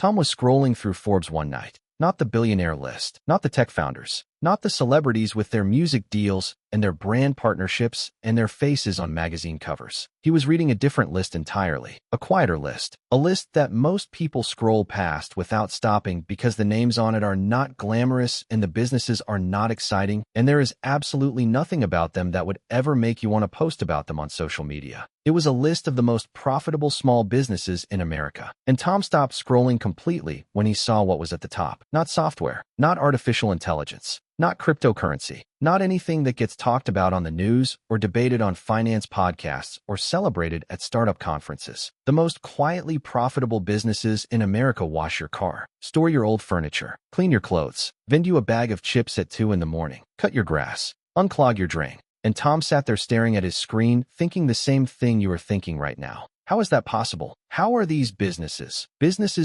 Tom was scrolling through Forbes one night. Not the billionaire list, not the tech founders, not the celebrities with their music deals and their brand partnerships and their faces on magazine covers. He was reading a different list entirely, a quieter list, a list that most people scroll past without stopping because the names on it are not glamorous and the businesses are not exciting, and there is absolutely nothing about them that would ever make you want to post about them on social media. It was a list of the most profitable small businesses in America. And Tom stopped scrolling completely when he saw what was at the top. Not software, not artificial intelligence, not cryptocurrency, not anything that gets talked about on the news or debated on finance podcasts or celebrated at startup conferences. The most quietly profitable businesses in America: wash your car, store your old furniture, clean your clothes, vend you a bag of chips at 2 in the morning, cut your grass, unclog your drain. And Tom sat there staring at his screen, thinking the same thing you are thinking right now. How is that possible? How are these businesses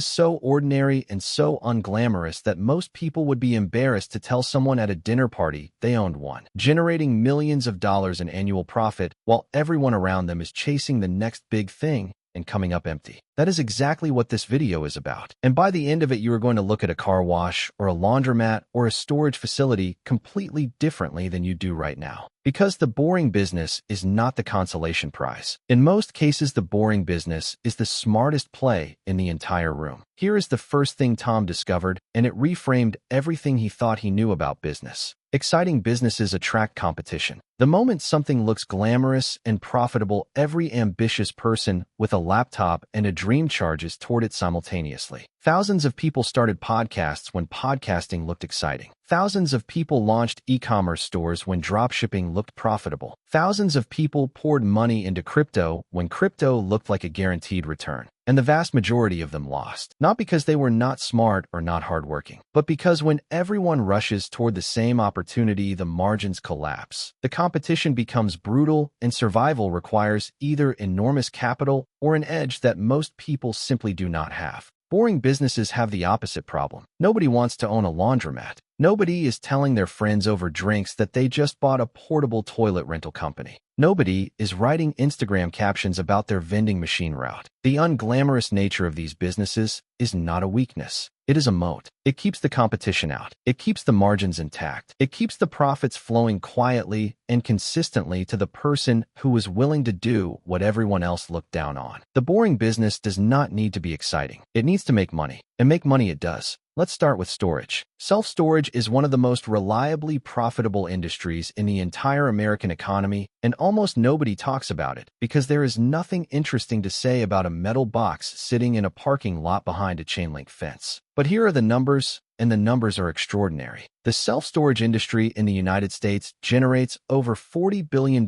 so ordinary and so unglamorous that most people would be embarrassed to tell someone at a dinner party they owned one, generating millions of dollars in annual profit while everyone around them is chasing the next big thing and coming up empty? That is exactly what this video is about. And by the end of it, you are going to look at a car wash or a laundromat or a storage facility completely differently than you do right now. Because the boring business is not the consolation prize. In most cases, the boring business is the smartest play in the entire room. Here is the first thing Tom discovered, and it reframed everything he thought he knew about business. Exciting businesses attract competition. The moment something looks glamorous and profitable, every ambitious person with a laptop and a dream charges toward it simultaneously. Thousands of people started podcasts when podcasting looked exciting. Thousands of people launched e-commerce stores when dropshipping looked profitable. Thousands of people poured money into crypto when crypto looked like a guaranteed return. And the vast majority of them lost. Not because they were not smart or not hardworking, but because when everyone rushes toward the same opportunity, the margins collapse. The competition becomes brutal, and survival requires either enormous capital or an edge that most people simply do not have. Boring businesses have the opposite problem. Nobody wants to own a laundromat. Nobody is telling their friends over drinks that they just bought a portable toilet rental company. Nobody is writing Instagram captions about their vending machine route. The unglamorous nature of these businesses is not a weakness. It is a moat. It keeps the competition out. It keeps the margins intact. It keeps the profits flowing quietly and consistently to the person who is willing to do what everyone else looked down on. The boring business does not need to be exciting. It needs to make money. And make money it does. Let's start with storage. Self-storage is one of the most reliably profitable industries in the entire American economy, and almost nobody talks about it because there is nothing interesting to say about a metal box sitting in a parking lot behind a chain-link fence. But here are the numbers, and the numbers are extraordinary. The self-storage industry in the United States generates over $40 billion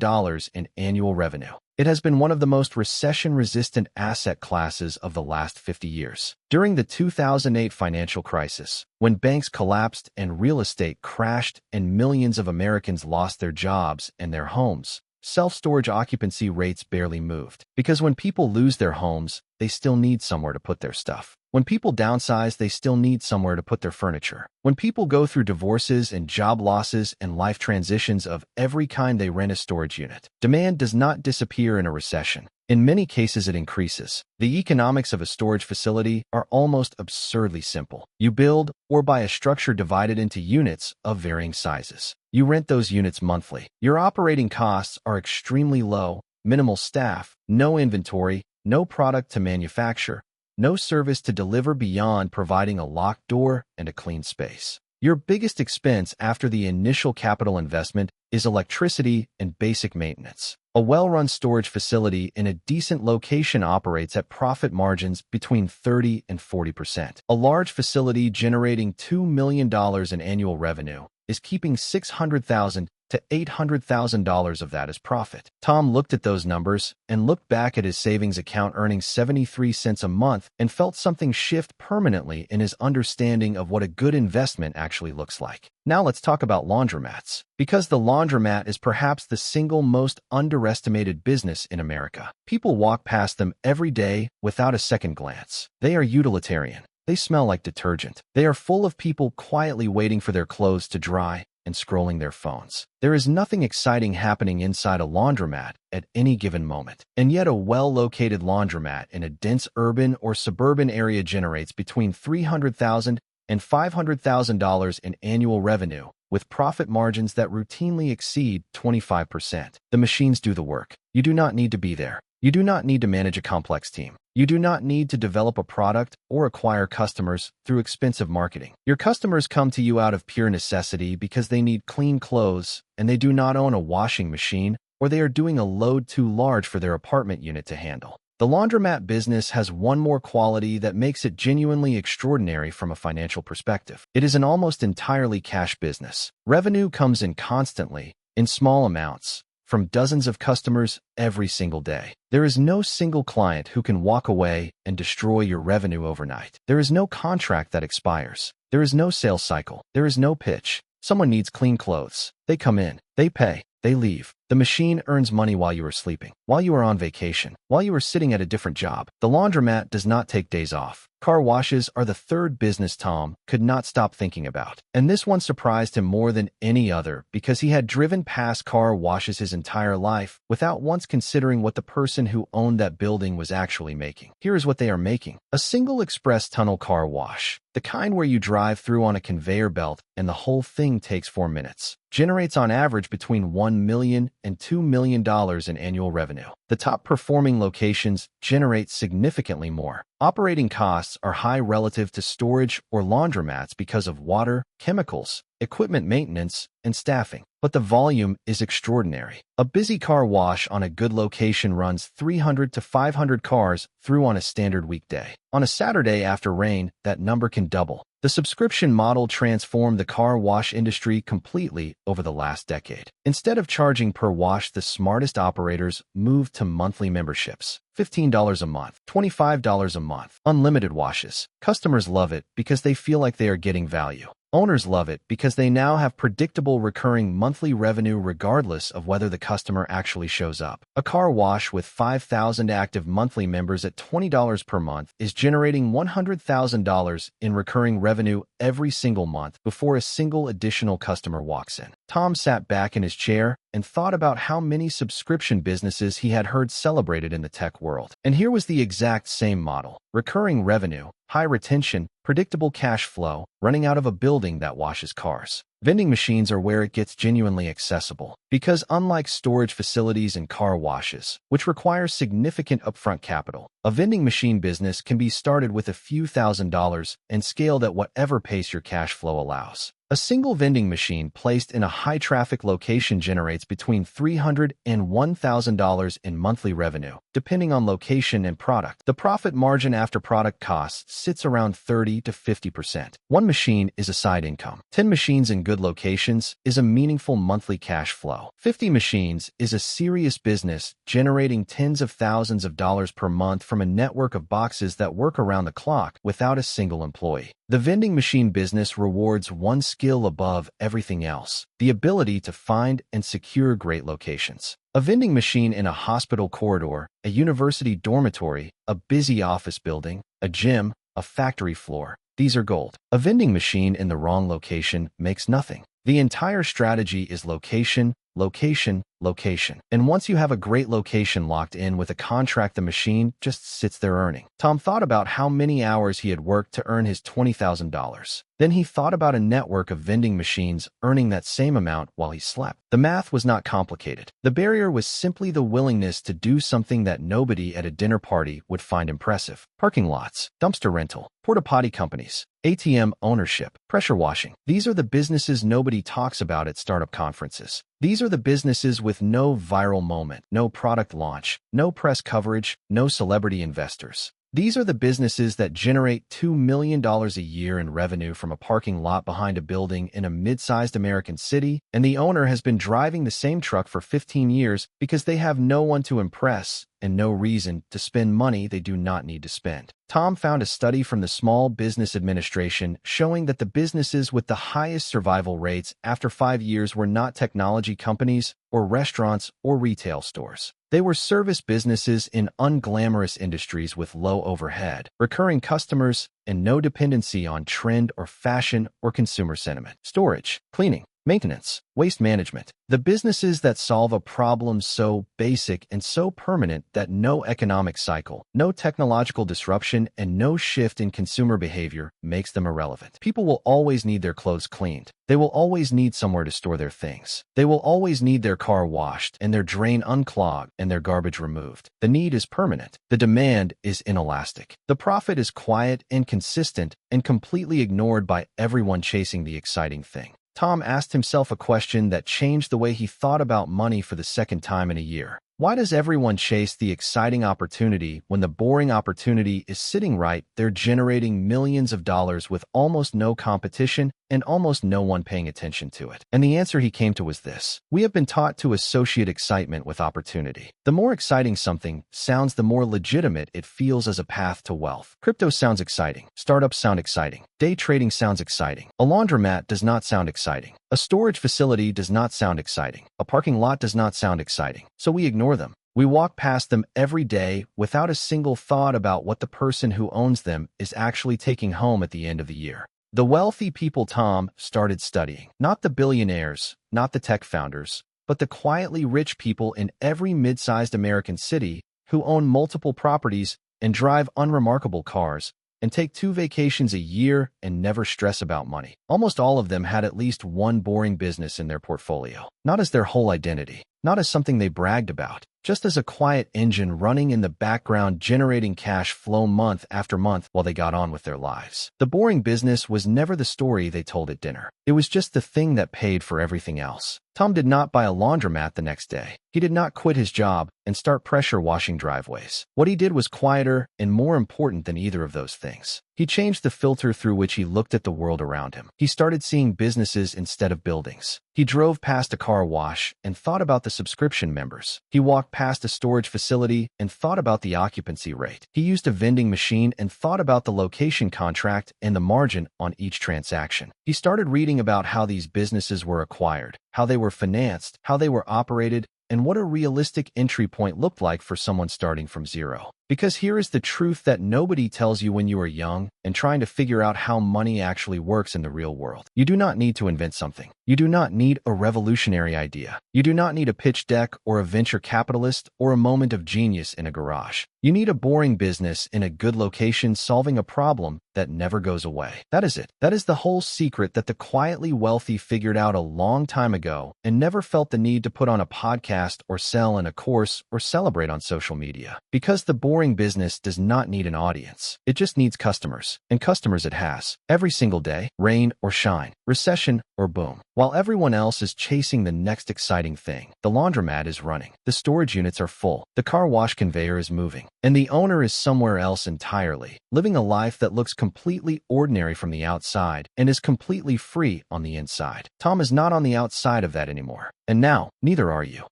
in annual revenue. It has been one of the most recession-resistant asset classes of the last 50 years. During the 2008 financial crisis, when banks collapsed and real estate crashed and millions of Americans lost their jobs and their homes, self-storage occupancy rates barely moved. Because when people lose their homes, they still need somewhere to put their stuff. When people downsize, they still need somewhere to put their furniture. When people go through divorces and job losses and life transitions of every kind, they rent a storage unit. Demand does not disappear in a recession. In many cases, it increases. The economics of a storage facility are almost absurdly simple. You build or buy a structure divided into units of varying sizes. You rent those units monthly. Your operating costs are extremely low, minimal staff, no inventory, no product to manufacture, no service to deliver beyond providing a locked door and a clean space. Your biggest expense after the initial capital investment is electricity and basic maintenance. A well-run storage facility in a decent location operates at profit margins between 30 and 40%. A large facility generating $2 million in annual revenue is keeping $600,000 to $800,000 of that as profit. Tom looked at those numbers and looked back at his savings account earning 73 cents a month and felt something shift permanently in his understanding of what a good investment actually looks like. Now let's talk about laundromats. Because the laundromat is perhaps the single most underestimated business in America. People walk past them every day without a second glance. They are utilitarian. They smell like detergent. They are full of people quietly waiting for their clothes to dry, and scrolling their phones. There is nothing exciting happening inside a laundromat at any given moment. And yet a well-located laundromat in a dense urban or suburban area generates between $300,000 and $500,000 in annual revenue, with profit margins that routinely exceed 25%. The machines do the work. You do not need to be there. You do not need to manage a complex team. You do not need to develop a product or acquire customers through expensive marketing. Your customers come to you out of pure necessity because they need clean clothes and they do not own a washing machine, or they are doing a load too large for their apartment unit to handle. The laundromat business has one more quality that makes it genuinely extraordinary from a financial perspective. It is an almost entirely cash business. Revenue comes in constantly, in small amounts, from dozens of customers every single day. There is no single client who can walk away and destroy your revenue overnight. There is no contract that expires. There is no sales cycle. There is no pitch. Someone needs clean clothes. They come in. They pay. They leave. The machine earns money while you are sleeping, while you are on vacation, while you are sitting at a different job. The laundromat does not take days off. Car washes are the third business Tom could not stop thinking about. And this one surprised him more than any other because he had driven past car washes his entire life without once considering what the person who owned that building was actually making. Here is what they are making. A single express tunnel car wash, the kind where you drive through on a conveyor belt and the whole thing takes 4 minutes, generates on average between $1 million and $2 million in annual revenue. The top performing locations generate significantly more. Operating costs are high relative to storage or laundromats because of water, chemicals, equipment maintenance, and staffing. But the volume is extraordinary. A busy car wash on a good location runs 300 to 500 cars through on a standard weekday. On a Saturday after rain, that number can double. The subscription model transformed the car wash industry completely over the last decade. Instead of charging per wash, the smartest operators moved to monthly memberships. $15 a month, $25 a month, unlimited washes. Customers love it because they feel like they are getting value. Owners love it because they now have predictable recurring monthly revenue regardless of whether the customer actually shows up. A car wash with 5,000 active monthly members at $20 per month is generating $100,000 in recurring revenue every single month before a single additional customer walks in. Tom sat back in his chair and thought about how many subscription businesses he had heard celebrated in the tech world. And here was the exact same model. Recurring revenue, high retention, predictable cash flow, running out of a building that washes cars. Vending machines are where it gets genuinely accessible, because unlike storage facilities and car washes, which require significant upfront capital, a vending machine business can be started with a few $1,000s and scaled at whatever pace your cash flow allows. A single vending machine placed in a high-traffic location generates between $300 and $1,000 in monthly revenue, depending on location and product. The profit margin after product costs sits around 30 to 50%. One machine is a side income. 10 machines in good locations is a meaningful monthly cash flow. 50 machines is a serious business, generating tens of thousands of dollars per month from a network of boxes that work around the clock without a single employee. The vending machine business rewards one skill above everything else: the ability to find and secure great locations. A vending machine in a hospital corridor, a university dormitory, a busy office building, a gym, a factory floor. These are gold. A vending machine in the wrong location makes nothing. The entire strategy is location, location, location. And once you have a great location locked in with a contract, the machine just sits there earning. Tom thought about how many hours he had worked to earn his $20,000. Then he thought about a network of vending machines earning that same amount while he slept. The math was not complicated. The barrier was simply the willingness to do something that nobody at a dinner party would find impressive. Parking lots, dumpster rental, porta-potty companies, ATM ownership, pressure washing. These are the businesses nobody talks about at startup conferences. These are the businesses with no viral moment, no product launch, no press coverage, no celebrity investors. These are the businesses that generate $2 million a year in revenue from a parking lot behind a building in a mid-sized American city, and the owner has been driving the same truck for 15 years because they have no one to impress and no reason to spend money they do not need to spend. Tom found a study from the Small Business Administration showing that the businesses with the highest survival rates after 5 years were not technology companies or restaurants or retail stores. They were service businesses in unglamorous industries with low overhead, recurring customers, and no dependency on trend or fashion or consumer sentiment. Storage, cleaning, Maintenance, waste management. The businesses that solve a problem so basic and so permanent that no economic cycle, no technological disruption, and no shift in consumer behavior makes them irrelevant. People will always need their clothes cleaned. They will always need somewhere to store their things. They will always need their car washed and their drain unclogged and their garbage removed. The need is permanent. The demand is inelastic. The profit is quiet and consistent and completely ignored by everyone chasing the exciting thing. Tom asked himself a question that changed the way he thought about money for the second time in a year. Why does everyone chase the exciting opportunity when the boring opportunity is sitting right there generating millions of dollars with almost no competition and almost no one paying attention to it? And the answer he came to was this. We have been taught to associate excitement with opportunity. The more exciting something sounds, the more legitimate it feels as a path to wealth. Crypto sounds exciting. Startups sound exciting. Day trading sounds exciting. A laundromat does not sound exciting. A storage facility does not sound exciting. A parking lot does not sound exciting. So we ignore them. We walk past them every day without a single thought about what the person who owns them is actually taking home at the end of the year. The wealthy people Tom started studying, not the billionaires, not the tech founders, but the quietly rich people in every mid-sized American city who own multiple properties and drive unremarkable cars and take 2 vacations a year and never stress about money. Almost all of them had at least one boring business in their portfolio, not as their whole identity, not as something they bragged about, just as a quiet engine running in the background generating cash flow month after month while they got on with their lives. The boring business was never the story they told at dinner. It was just the thing that paid for everything else. Tom did not buy a laundromat the next day. He did not quit his job and start pressure washing driveways. What he did was quieter and more important than either of those things. He changed the filter through which he looked at the world around him. He started seeing businesses instead of buildings. He drove past a car wash and thought about the subscription members. He walked past a storage facility and thought about the occupancy rate. He used a vending machine and thought about the location contract and the margin on each transaction. He started reading about how these businesses were acquired, how they were financed, how they were operated, and what a realistic entry point looked like for someone starting from zero. Because here is the truth that nobody tells you when you are young and trying to figure out how money actually works in the real world. You do not need to invent something. You do not need a revolutionary idea. You do not need a pitch deck or a venture capitalist or a moment of genius in a garage. You need a boring business in a good location solving a problem that never goes away. That is it. That is the whole secret that the quietly wealthy figured out a long time ago and never felt the need to put on a podcast or sell in a course or celebrate on social media. Because the boring business does not need an audience. It just needs customers. And customers it has. Every single day, rain or shine, recession or boom. While everyone else is chasing the next exciting thing, the laundromat is running. The storage units are full. The car wash conveyor is moving. And the owner is somewhere else entirely, living a life that looks completely ordinary from the outside and is completely free on the inside. Tom is not on the outside of that anymore. And now, neither are you.